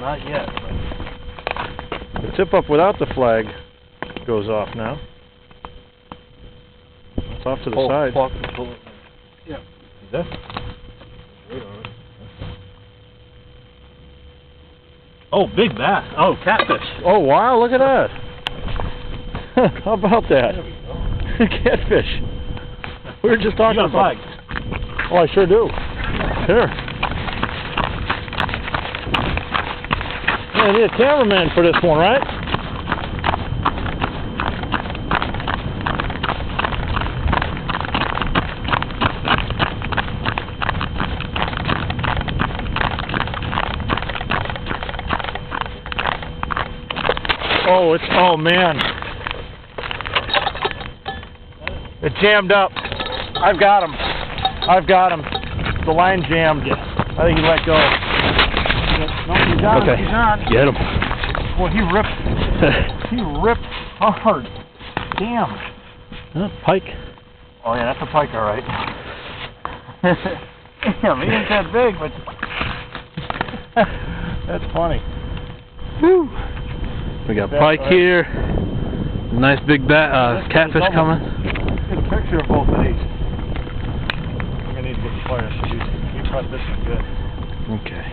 not yet. But... The tip up without the flag goes off now. It's off to the side. Yeah. Is that? Oh, big bass. Oh, catfish. Oh, wow, look at that. How about that? Catfish. We were just talking about... Oh, I sure do. Here. Yeah, I need a cameraman for this one, right? Oh, oh man. It jammed up. I've got him. The line jammed. I think he let go. No, he's on. Okay. He's on. Get him. Well, he ripped hard. Damn. Pike. Oh yeah, that's a pike, all right. Damn, he ain't that big, but that's funny. Woo. We got pike here. Nice big catfish coming. Get a picture of both of these. I'm gonna need to get the fire. You press this one good. Okay.